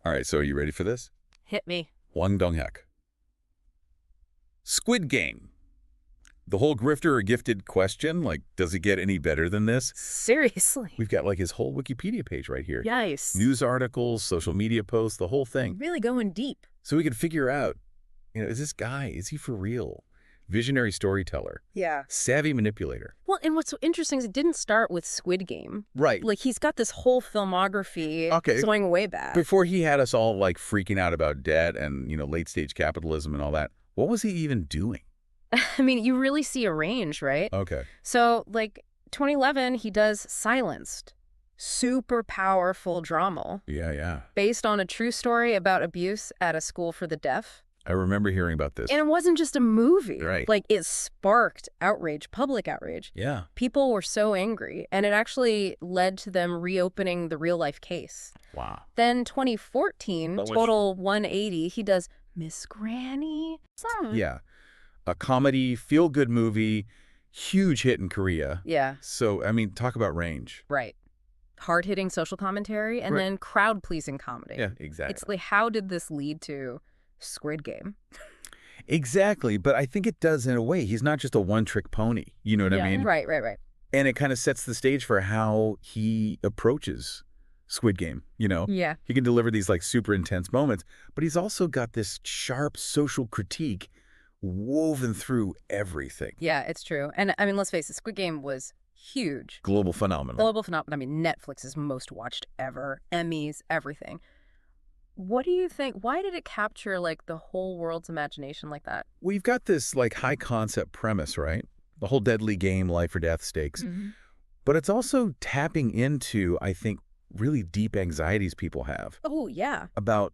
All right, so are you ready for this? Hit me. Hwang Dong-hyuk. Squid Game. The whole grifter or gifted question, like, does it get any better than this? Seriously. We've got, like, his whole Wikipedia page right here. Yikes. News articles, social media posts, the whole thing. Really going deep. So we can figure out, is this guy, is he for real? Visionary storyteller. Yeah. Savvy manipulator. Well, and what's so interesting is it didn't start with Squid Game. Right. Like, he's got this whole filmography going way back. Before he had us all, like, freaking out about debt and, late-stage capitalism and all that, what was he even doing? I mean, you really see a range, right? Okay. So, like, 2011, he does Silenced. Super powerful drama. Yeah. Based on a true story about abuse at a school for the deaf. I remember hearing about this. And it wasn't just a movie. Right. Like, it sparked outrage, public outrage. Yeah. People were so angry, and it actually led to them reopening the real-life case. Wow. Then 2014, total 180, he does Miss Granny. Yeah. A comedy, feel-good movie, huge hit in Korea. Yeah. So, talk about range. Right. Hard-hitting social commentary, and then crowd-pleasing comedy. Yeah, exactly. It's like, how did this lead to Squid Game? Exactly, but I think it does in a way. He's not just a one-trick pony, you know what I mean? Right. And it kind of sets the stage for how he approaches Squid Game, Yeah. He can deliver these, like, super intense moments, but he's also got this sharp social critique woven through everything. Yeah, it's true. And, let's face it, Squid Game was huge. Global phenomenon. Global phenomenon. Netflix's most watched ever. Emmys, everything. What do you think? Why did it capture, like, the whole world's imagination like that? We've got this, like, high concept premise, right? The whole deadly game, life or death stakes. Mm-hmm. But it's also tapping into, I think, really deep anxieties people have. Oh, yeah. About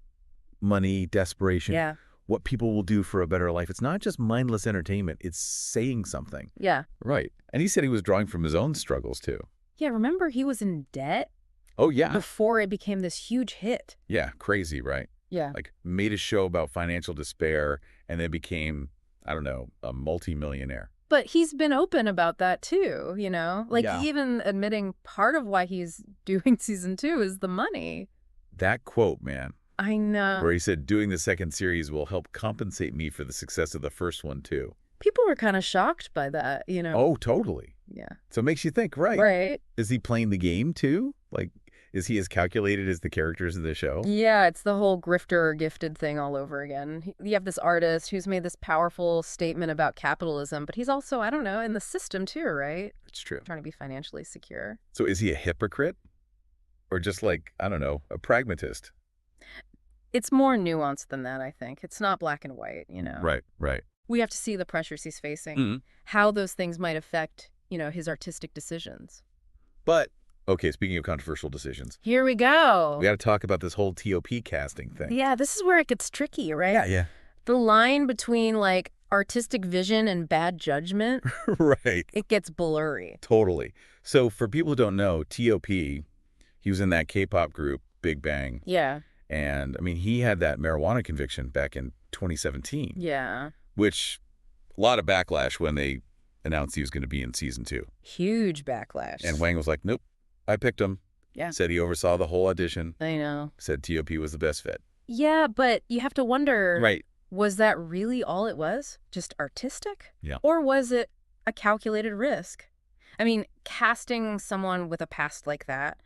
money, desperation. Yeah. What people will do for a better life. It's not just mindless entertainment. It's saying something. Yeah. Right. And he said he was drawing from his own struggles, too. Yeah, remember he was in debt? Oh, yeah. Before it became this huge hit. Yeah, crazy, right? Yeah. Like, made a show about financial despair and then became, I don't know, a multimillionaire. But he's been open about that, too, Like, Yeah. even admitting part of why he's doing season 2 is the money. That quote, man. I know. Where he said, doing the second series will help compensate me for the success of the first one, too. People were kind of shocked by that, Oh, totally. Yeah. So it makes you think, right? Right. Is he playing the game, too? Like, is he as calculated as the characters of the show? Yeah, it's the whole grifter or gifted thing all over again. You have this artist who's made this powerful statement about capitalism, but he's also, I don't know, in the system, too, right? It's true. Trying to be financially secure. So is he a hypocrite? Or just like, I don't know, a pragmatist? It's more nuanced than that, I think. It's not black and white, Right. We have to see the pressures he's facing, Mm-hmm. how those things might affect, his artistic decisions. But, okay, speaking of controversial decisions. Here we go. We got to talk about this whole T.O.P. casting thing. Yeah, this is where it gets tricky, right? Yeah. The line between, like, artistic vision and bad judgment, Right. it gets blurry. Totally. So for people who don't know, T.O.P., he was in that K-pop group, Big Bang. Yeah. And, he had that marijuana conviction back in 2017. Yeah. Which, a lot of backlash when they announced he was going to be in season 2. Huge backlash. And Hwang was like, nope, I picked him. Yeah. Said he oversaw the whole audition. I know. Said T.O.P. was the best fit. Yeah, but you have to wonder. Right. Was that really all it was? Just artistic? Yeah. Or was it a calculated risk? Casting someone with a past like that,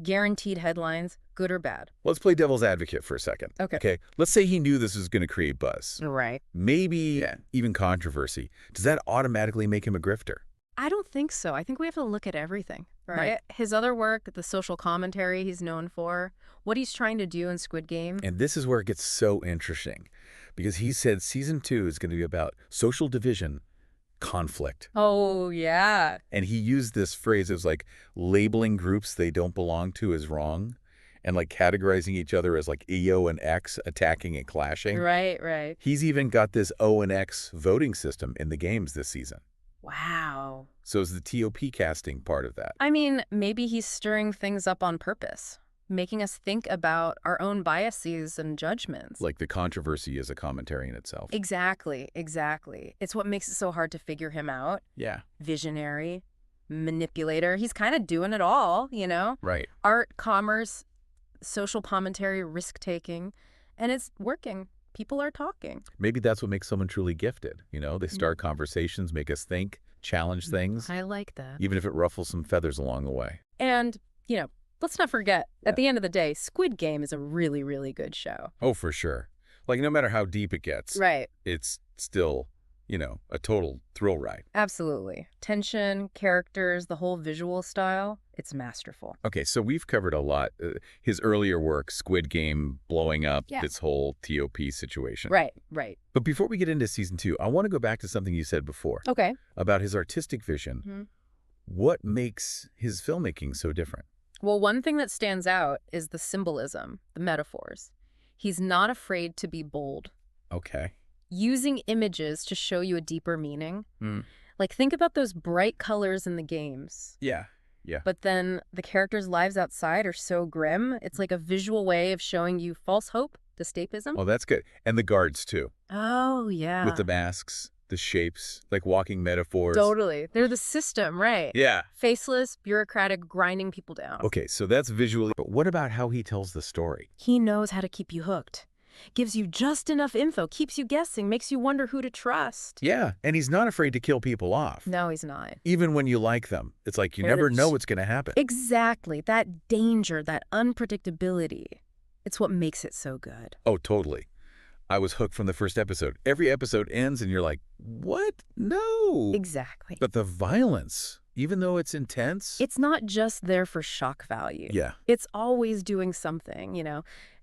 guaranteed headlines, good or bad? Let's play devil's advocate for a second. Okay. Let's say he knew this was going to create buzz. Right. Maybe even controversy. Does that automatically make him a grifter? I don't think so. I think we have to look at everything, right? His other work, the social commentary he's known for, what he's trying to do in Squid Game. And this is where it gets so interesting, because he said season 2 is going to be about social division, conflict. Oh, yeah. And he used this phrase, it was like labeling groups they don't belong to as wrong, and like categorizing each other as like EO and X, attacking and clashing. Right. He's even got this O and X voting system in the games this season. Wow. So is the T.O.P. casting part of that? Maybe he's stirring things up on purpose, making us think about our own biases and judgments. Like the controversy is a commentary in itself. Exactly. It's what makes it so hard to figure him out. Yeah. Visionary, manipulator. He's kind of doing it all, Right. Art, commerce, social commentary, risk-taking, and it's working. People are talking. Maybe that's what makes someone truly gifted. You know, they start conversations, make us think, challenge things, I like that. even if it ruffles some feathers along the way. And, let's not forget, at the end of the day, Squid Game is a really, really good show. Oh, for sure. Like, no matter how deep it gets, Right. it's still, a total thrill ride. Absolutely. Tension, characters, the whole visual style, it's masterful. Okay, so we've covered a lot. His earlier work, Squid Game, blowing up this whole T.O.P. situation. Right. But before we get into season 2, I want to go back to something you said before. Okay. About his artistic vision. Mhm. What makes his filmmaking so different? Well, one thing that stands out is the symbolism, the metaphors. He's not afraid to be bold. Okay. Using images to show you a deeper meaning. Mm. Like, think about those bright colors in the games. Yeah. But then the characters' lives outside are so grim. It's like a visual way of showing you false hope, escapism. Oh, that's good. And the guards, too. Oh, yeah. With the masks, the shapes, like walking metaphors. Totally. They're the system, right? Yeah. Faceless, bureaucratic, grinding people down. Okay, so that's visually. But what about how he tells the story? He knows how to keep you hooked. Gives you just enough info, keeps you guessing, makes you wonder who to trust. Yeah, and he's not afraid to kill people off. No, he's not. Even when you like them. It's like you never know what's going to happen. Exactly. That danger, that unpredictability. It's what makes it so good. Oh, totally. I was hooked from the first episode. Every episode ends and you're like, what? No. Exactly. But the violence, even though it's intense. It's not just there for shock value. Yeah. It's always doing something,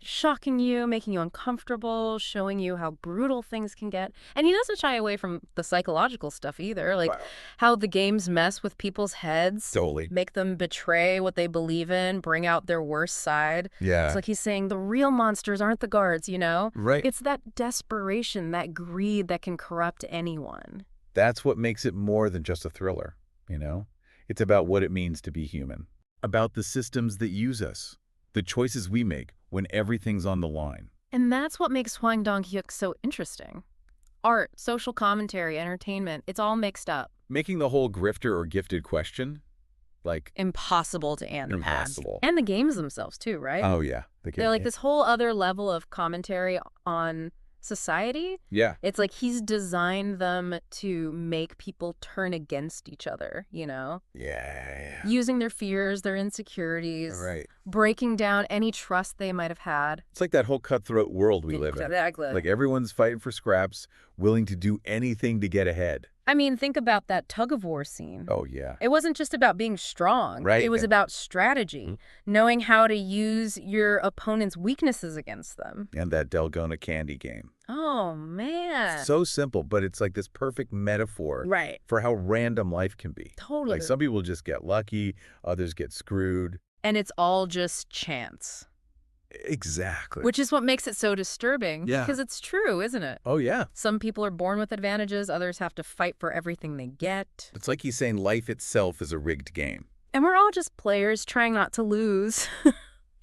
shocking you, making you uncomfortable, showing you how brutal things can get. And he doesn't shy away from the psychological stuff either, like how the games mess with people's heads. Totally. Make them betray what they believe in, bring out their worst side. Yeah. It's like he's saying the real monsters aren't the guards, Right. It's that desperation, that greed that can corrupt anyone. That's what makes it more than just a thriller, It's about what it means to be human. About the systems that use us. The choices we make when everything's on the line. And that's what makes Hwang Dong-hyuk so interesting. Art, social commentary, entertainment, it's all mixed up. Making the whole grifter or gifted question, like... Impossible to unpack. Impossible. And the games themselves, too, right? Oh, yeah. They're like this whole other level of commentary on society. Yeah. It's like he's designed them to make people turn against each other, Yeah. Using their fears, their insecurities. Right. Breaking down any trust they might have had. It's like that whole cutthroat world we live in. Exactly. Like everyone's fighting for scraps, willing to do anything to get ahead. I mean, think about that tug-of-war scene. Oh, yeah. It wasn't just about being strong. Right. It was about strategy, knowing how to use your opponent's weaknesses against them. And that Dalgona candy game. Oh, man. So simple, but it's like this perfect metaphor Right. for how random life can be. Totally. Like some people just get lucky, others get screwed. And it's all just chance. Exactly. Which is what makes it so disturbing. Yeah. Because it's true, isn't it? Oh, yeah. Some people are born with advantages, others have to fight for everything they get. It's like he's saying life itself is a rigged game. And we're all just players trying not to lose.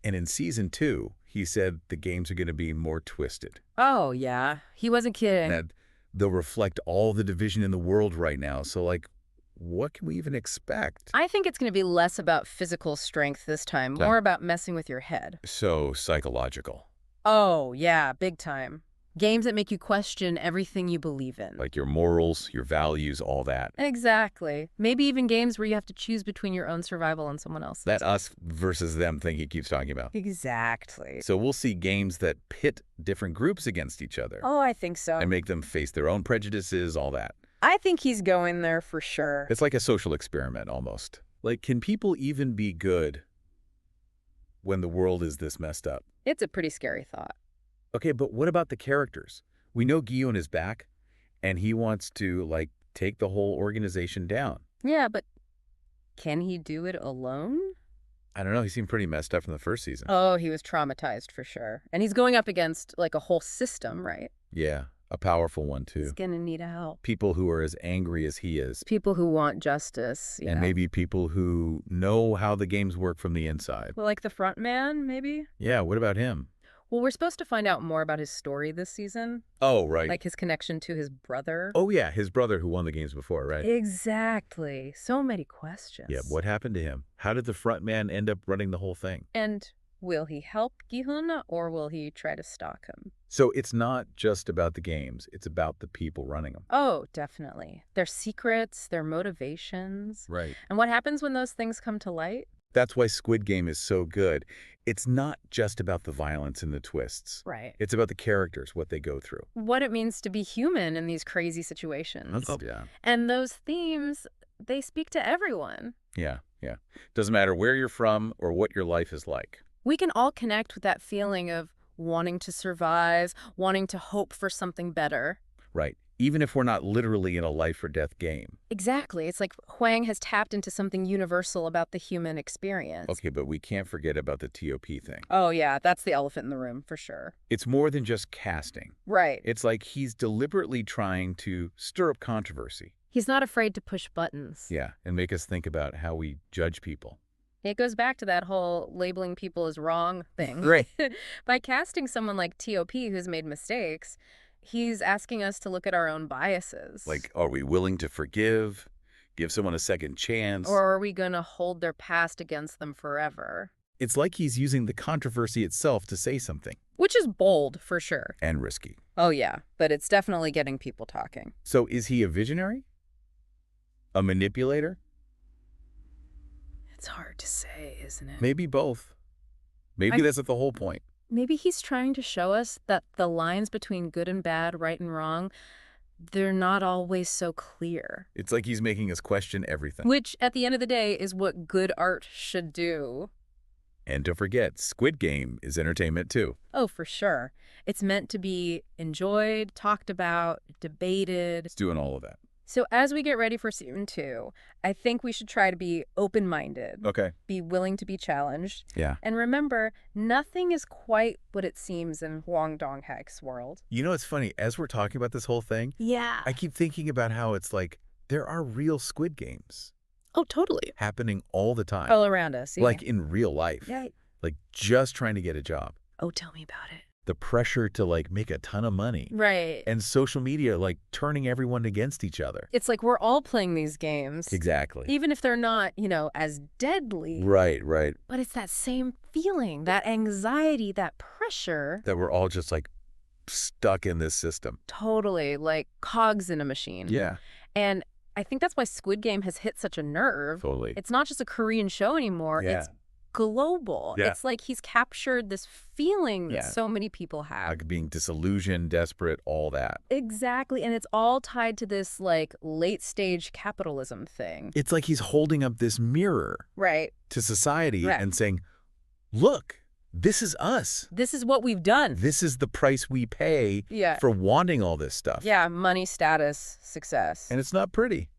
And in season 2, he said the games are going to be more twisted. Oh, yeah. He wasn't kidding. That they'll reflect all the division in the world right now. So, like, what can we even expect? I think it's going to be less about physical strength this time, more about messing with your head. So psychological. Oh, yeah, big time. Games that make you question everything you believe in. Like your morals, your values, all that. Exactly. Maybe even games where you have to choose between your own survival and someone else's. That us versus them thing he keeps talking about. Exactly. So we'll see games that pit different groups against each other. Oh, I think so. And make them face their own prejudices, all that. I think he's going there for sure. It's like a social experiment almost. Like, can people even be good when the world is this messed up? It's a pretty scary thought. Okay, but what about the characters? We know Gi-hun is back, and he wants to, like, take the whole organization down. Yeah, but can he do it alone? I don't know. He seemed pretty messed up from the first season. Oh, he was traumatized for sure. And he's going up against, like, a whole system, right? Yeah, a powerful one, too. He's gonna need help. People who are as angry as he is. People who want justice. And maybe people who know how the games work from the inside. Well, like the front man, maybe? Yeah, what about him? Well, we're supposed to find out more about his story this season. Oh, right. Like his connection to his brother. Oh, yeah, his brother who won the games before, right? Exactly. So many questions. Yeah, what happened to him? How did the front man end up running the whole thing? And Will he help Gi-hun or will he try to stalk him? So it's not just about the games. It's about the people running them. Oh, definitely. Their secrets, their motivations. Right. And what happens when those things come to light? That's why Squid Game is so good. It's not just about the violence and the twists. Right. It's about the characters, what they go through. What it means to be human in these crazy situations. Yeah. And those themes, they speak to everyone. Yeah. Doesn't matter where you're from or what your life is like. We can all connect with that feeling of wanting to survive, wanting to hope for something better. Right. Even if we're not literally in a life or death game. Exactly. It's like Hwang has tapped into something universal about the human experience. Okay, but we can't forget about the T.O.P thing. Oh, yeah, that's the elephant in the room, for sure. It's more than just casting. Right. It's like he's deliberately trying to stir up controversy. He's not afraid to push buttons. Yeah, and make us think about how we judge people. It goes back to that whole labeling people as wrong thing. Right. By casting someone like T.O.P. who's made mistakes, he's asking us to look at our own biases. Like, are we willing to forgive, give someone a second chance? Or are we going to hold their past against them forever? It's like he's using the controversy itself to say something. Which is bold, for sure. And risky. Oh, yeah, but it's definitely getting people talking. So is he a visionary? A manipulator? It's hard to say, isn't it? Maybe both. Maybe that's the whole point. Maybe he's trying to show us that the lines between good and bad, right and wrong, they're not always so clear. It's like he's making us question everything. Which, at the end of the day, is what good art should do. And don't forget, Squid Game is entertainment too. Oh, for sure. It's meant to be enjoyed, talked about, debated. It's doing all of that. So as we get ready for season 2, I think we should try to be open-minded. Okay. Be willing to be challenged. Yeah. And remember, nothing is quite what it seems in Hwang Dong-hyuk's world. You know, it's funny. As we're talking about this whole thing, Yeah. I keep thinking about how it's like there are real Squid Games Oh, totally. happening all the time. All around us. Yeah. Like in real life. Yeah. Like just trying to get a job. Oh, tell me about it. The pressure to like make a ton of money. Right. And social media like turning everyone against each other. It's like we're all playing these games. Exactly. Even if they're not, as deadly. Right. But it's that same feeling, that anxiety, that pressure. That we're all just like stuck in this system. Totally, like cogs in a machine. Yeah. And I think that's why Squid Game has hit such a nerve. Totally. It's not just a Korean show anymore. Yeah. It's global. Yeah. It's like he's captured this feeling that Yeah. so many people have. Like being disillusioned, desperate, all that. Exactly. And it's all tied to this like late stage capitalism thing. It's like he's holding up this mirror Right. to society Right. and saying, look, this is us. This is what we've done. This is the price we pay Yeah. for wanting all this stuff. Yeah. Money, status, success. And it's not pretty.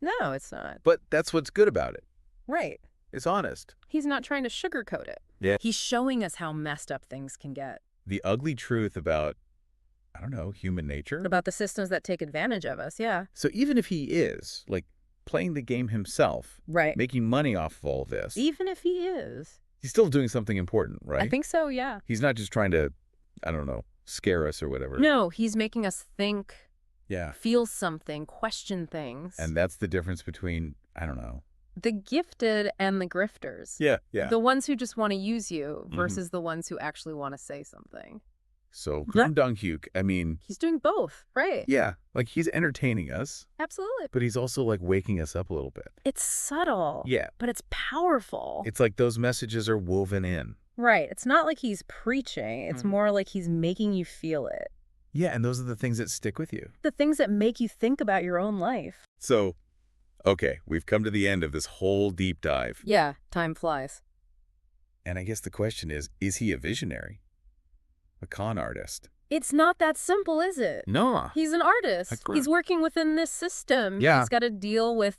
No, it's not. But that's what's good about it. Right. It's honest. He's not trying to sugarcoat it. Yeah. He's showing us how messed up things can get. The ugly truth about, I don't know, human nature. About the systems that take advantage of us. Yeah. So even if he is, like, playing the game himself, Right. making money off of all this, Even if he is. he's still doing something important, right? I think so, yeah. He's not just trying to, I don't know, scare us or whatever. No, he's making us think, Yeah. feel something, question things. And that's the difference between, I don't know. The gifted and the grifters. Yeah. The ones who just want to use you versus the ones who actually want to say something. So Yeah. Hwang Dong-hyuk, I mean, He's doing both, right? yeah, like he's entertaining us, Absolutely. but he's also like waking us up a little bit. It's subtle. Yeah. But it's powerful. It's like those messages are woven in. Right. It's not like he's preaching. It's more like he's making you feel it. Yeah, and those are the things that stick with you. The things that make you think about your own life. So, okay, we've come to the end of this whole deep dive. Yeah, time flies. And I guess the question is he a visionary? A con artist? It's not that simple, is it? No. He's an artist. Agree. He's working within this system. Yeah. He's got to deal with,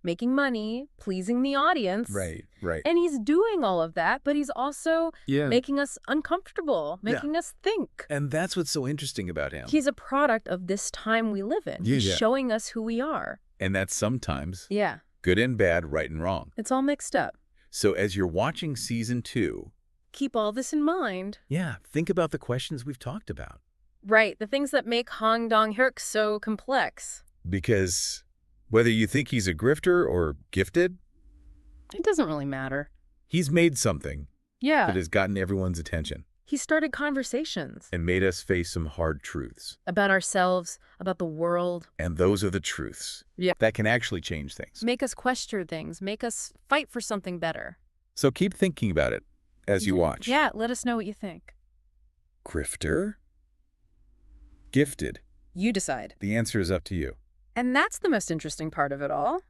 making money, pleasing the audience. Right. And he's doing all of that, but he's also Yeah. making us uncomfortable, making us think. And that's what's so interesting about him. He's a product of this time we live in. He's Yeah. showing us who we are. And that's sometimes Yeah. good and bad, right and wrong. It's all mixed up. So as you're watching season 2, Keep all this in mind. yeah, think about the questions we've talked about. Right. The things that make Hwang Dong-hyuk so complex. Because whether you think he's a grifter or gifted, It doesn't really matter. he's made something Yeah. that has gotten everyone's attention He started conversations and made us face some hard truths. about ourselves, about the world. And those are the truths that can actually change things. Make us question things, make us fight for something better. So keep thinking about it as you watch. Yeah, let us know what you think. Grifter? Gifted? You decide. The answer is up to you. And that's the most interesting part of it all.